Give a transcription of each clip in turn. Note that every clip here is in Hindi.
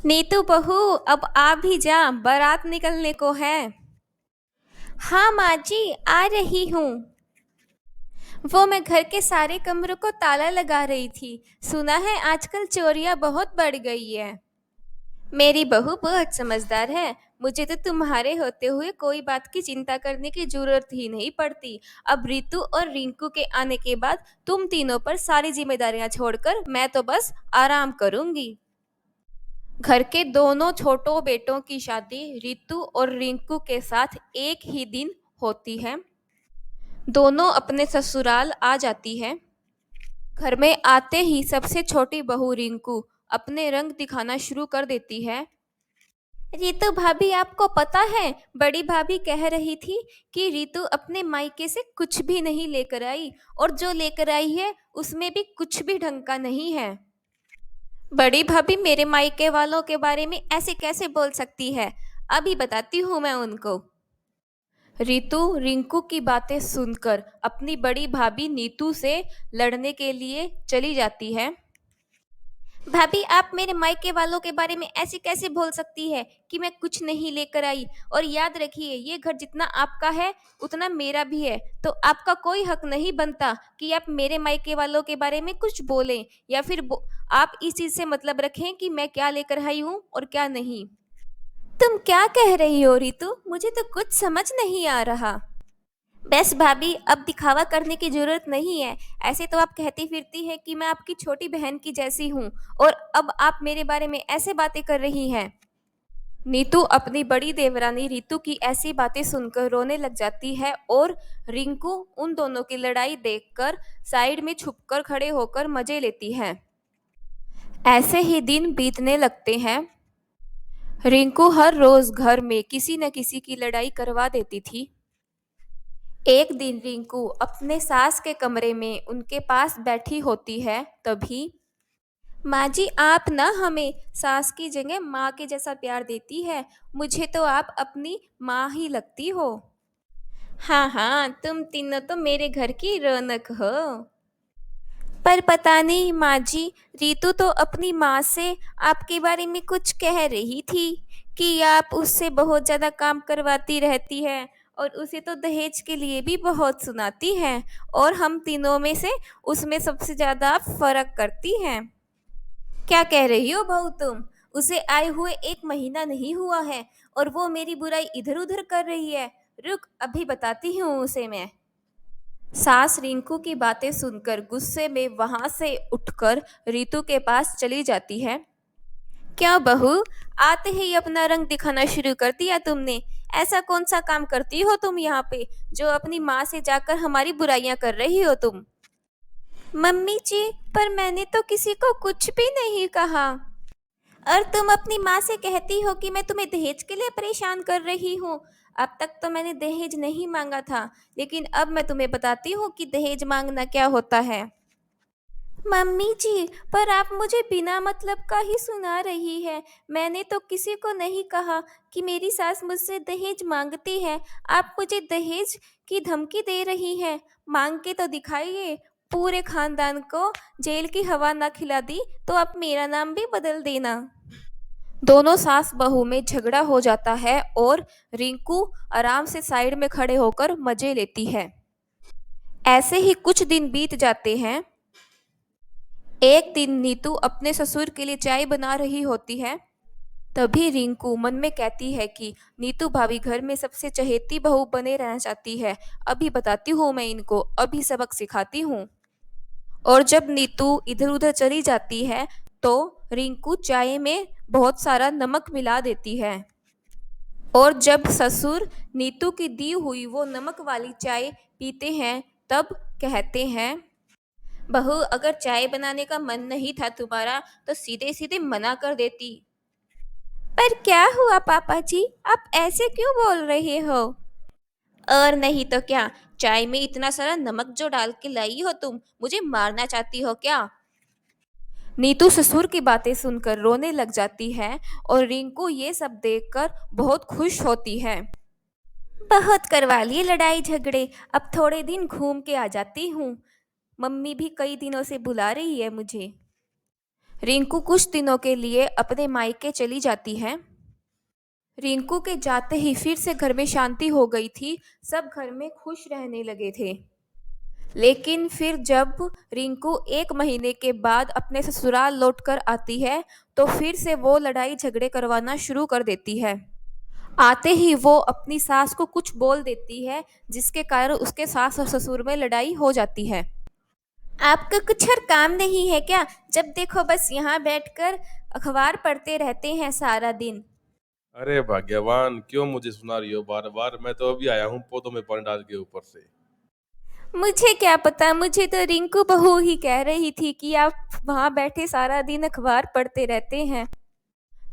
नीतू बहू, अब आ भी जा, बारात निकलने को है। हाँ माँ जी, आ रही हूँ। वो मैं घर के सारे कमरों को ताला लगा रही थी। सुना है आजकल चोरियां बहुत बढ़ गई है। मेरी बहू बहुत समझदार है। मुझे तो तुम्हारे होते हुए कोई बात की चिंता करने की जरूरत ही नहीं पड़ती। अब रितु और रिंकू के आने के बाद तुम तीनों पर सारी जिम्मेदारियां छोड़कर मैं तो बस आराम करूंगी। घर के दोनों छोटों बेटों की शादी रितु और रिंकू के साथ एक ही दिन होती है। दोनों अपने ससुराल आ जाती है। घर में आते ही सबसे छोटी बहू रिंकू अपने रंग दिखाना शुरू कर देती है। रितु भाभी, आपको पता है, बड़ी भाभी कह रही थी कि रितु अपने मायके से कुछ भी नहीं लेकर आई, और जो लेकर आई है उसमें भी कुछ भी ढंग का नहीं है। बड़ी भाभी मेरे मायके वालों के बारे में ऐसे कैसे बोल सकती है? अभी बताती हूँ मैं उनको। रितु रिंकू की बातें सुनकर अपनी बड़ी भाभी नीतू से लड़ने के लिए चली जाती है। भाभी, आप मेरे मायके वालों के बारे में ऐसे कैसे बोल सकती है कि मैं कुछ नहीं लेकर आई? और याद रखिए, ये घर जितना आपका है उतना मेरा भी है, तो आपका कोई हक नहीं बनता कि आप मेरे मायके वालों के बारे में कुछ बोलें, या फिर आप इस चीज से मतलब रखें कि मैं क्या लेकर आई हूँ और क्या नहीं। तुम क्या कह रही हो रितु? मुझे तो कुछ समझ नहीं आ रहा। बस भाभी, अब दिखावा करने की जरूरत नहीं है। ऐसे तो आप कहती फिरती है कि मैं आपकी छोटी बहन की जैसी हूँ, और अब आप मेरे बारे में ऐसे बातें कर रही हैं। नीतू अपनी बड़ी देवरानी रितु की ऐसी बातें सुनकर रोने लग जाती है, और रिंकू उन दोनों की लड़ाई देखकर साइड में छुपकर खड़े होकर मजे लेती है। ऐसे ही दिन बीतने लगते हैं। रिंकू हर रोज घर में किसी न किसी की लड़ाई करवा देती थी। एक दिन रिंकू अपने सास के कमरे में उनके पास बैठी होती है, तभी माँ जी, आप ना हमें सास की जगह माँ के जैसा प्यार देती है। मुझे तो आप अपनी माँ ही लगती हो। हाँ हाँ, तुम तीनों तो मेरे घर की रौनक हो। पर पता नहीं माँ जी, रीतू तो अपनी माँ से आपके बारे में कुछ कह रही थी कि आप उससे बहुत ज़्यादा काम करवाती रहती है, और उसे तो दहेज के लिए भी बहुत सुनाती है, और हम तीनों में से उसमें सबसे ज़्यादा आप फर्क करती हैं। क्या कह रही हो बहू तुम? उसे आए हुए एक महीना नहीं हुआ है, और वो मेरी बुराई इधर उधर कर रही है। रुक, अभी बताती हूँ उसे मैं। सास रिंकू की बातें सुनकर गुस्से में वहां से उठकर रीतू के पास चली जाती है। क्या बहू, आते ही अपना रंग दिखाना शुरू कर दिया तुमने? ऐसा कौन सा काम करती हो तुम यहाँ पे, जो अपनी माँ से जाकर हमारी बुराइयां कर रही हो तुम? मम्मी जी, पर मैंने तो किसी को कुछ भी नहीं कहा। और तुम अपनी माँ से कहती हो कि मैं तुम्हें दहेज के लिए परेशान कर रही हूँ। अब तक तो मैंने दहेज नहीं मांगा था, लेकिन अब मैं तुम्हें बताती हूँ कि दहेज मांगना क्या होता है। मम्मी जी, पर आप मुझे बिना मतलब का ही सुना रही है। मैंने तो किसी को नहीं कहा कि मेरी सास मुझसे दहेज मांगती है। आप मुझे दहेज की धमकी दे रही हैं। मांग के तो दिखाइए। पूरे खानदान को जेल की हवा ना खिला दी तो आप मेरा नाम भी बदल देना। दोनों सास बहू में झगड़ा हो जाता है, और रिंकू आराम से साइड में खड़े होकर मजे लेती है। ऐसे ही कुछ दिन बीत जाते हैं। एक दिन नीतू अपने ससुर के लिए चाय बना रही होती है। तभी रिंकू मन में कहती है कि नीतू भाभी घर में सबसे चहेती बहू बने रहना चाहती है। अभी बताती हूँ मैं इनको, अभी सबक सिखाती हूँ। और जब नीतू इधर उधर चली जाती है, तो रिंकू चाय में बहुत सारा नमक मिला देती है। और जब ससुर नीतू की दी हुई वो नमक वाली चाय पीते हैं, तब कहते हैं, बहू, अगर चाय बनाने का मन नहीं था तुम्हारा तो सीधे सीधे मना कर देती। पर क्या हुआ पापा जी, आप ऐसे क्यों बोल रहे हो? और नहीं तो क्या, चाय में इतना सारा नमक जो डाल के लाई हो तुम, मुझे मारना चाहती हो क्या? नीतू ससुर की बातें सुनकर रोने लग जाती है, और रिंकू ये सब देखकर बहुत खुश होती है। बहुत करवा लिए लड़ाई झगड़े, अब थोड़े दिन घूम के आ जाती हूँ। मम्मी भी कई दिनों से बुला रही है मुझे। रिंकू कुछ दिनों के लिए अपने मायके चली जाती है। रिंकू के जाते ही फिर से घर में शांति हो गई थी। सब घर में खुश रहने लगे थे। लेकिन फिर जब रिंकू 1 महीने के बाद अपने ससुराल लौटकर आती है तो फिर से वो लड़ाई झगड़े करवाना शुरू कर देती है। आते ही वो अपनी सास को कुछ बोल देती है, जिसके कारण उसके सास और ससुर में लड़ाई हो जाती है। आपका कुछ और काम नहीं है क्या? जब देखो बस यहाँ बैठकर अखबार पढ़ते रहते हैं सारा दिन। अरे भाग्यवान, क्यों मुझे सुना रही हो बार बार? मैं तो अभी आया हूँ पौधों में पानी डाल के ऊपर से। मुझे क्या पता, मुझे तो रिंकू बहू ही कह रही थी कि आप वहां बैठे सारा दिन अखबार पढ़ते रहते हैं।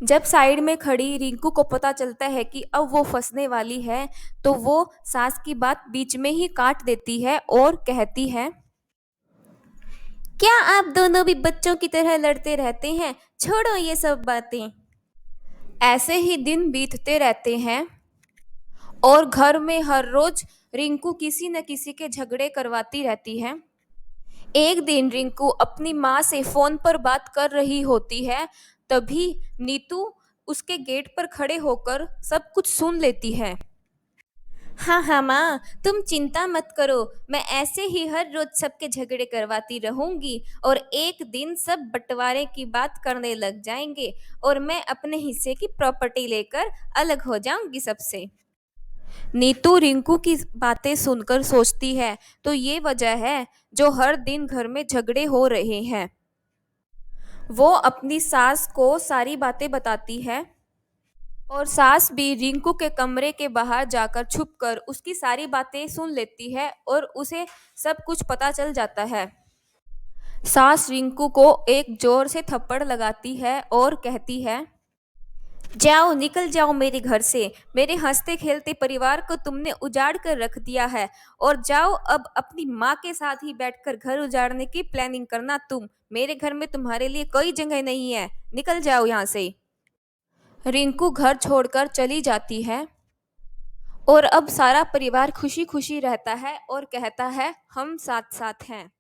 जब साइड में खड़ी रिंकू को पता चलता है कि अब वो फंसने वाली है, तो वो सास की बात बीच में ही काट देती है और कहती है, क्या आप दोनों भी बच्चों की तरह लड़ते रहते हैं? छोड़ो ये सब बातें। ऐसे ही दिन बीतते रहते हैं और घर में हर रोज रिंकू किसी न किसी के झगड़े करवाती रहती है। एक दिन रिंकू अपनी माँ से फोन पर बात कर रही होती है। तभी नीतू उसके गेट पर खड़े होकर सब कुछ सुन लेती है। हाँ हाँ माँ, तुम चिंता मत करो, मैं ऐसे ही हर रोज सबके झगड़े करवाती रहूंगी और एक दिन सब बंटवारे की बात करने लग जाएंगे और मैं अपने हिस्से की प्रॉपर्टी लेकर अलग हो जाऊंगी सबसे। नीतू रिंकू की बातें सुनकर सोचती है, तो ये वजह है जो हर दिन घर में झगड़े हो रहे हैं। वो अपनी सास को सारी बातें बताती है और सास भी रिंकू के कमरे के बाहर जाकर छुपकर उसकी सारी बातें सुन लेती है और उसे सब कुछ पता चल जाता है। सास रिंकू को एक जोर से थप्पड़ लगाती है और कहती है, जाओ निकल जाओ मेरे घर से। मेरे हंसते खेलते परिवार को तुमने उजाड़ कर रख दिया है और जाओ अब अपनी माँ के साथ ही बैठकर घर उजाड़ने की प्लानिंग करना। तुम मेरे घर में तुम्हारे लिए कोई जगह नहीं है, निकल जाओ यहाँ से। रिंकू घर छोड़कर चली जाती है और अब सारा परिवार खुशी खुशी रहता है और कहता है, हम साथ साथ हैं।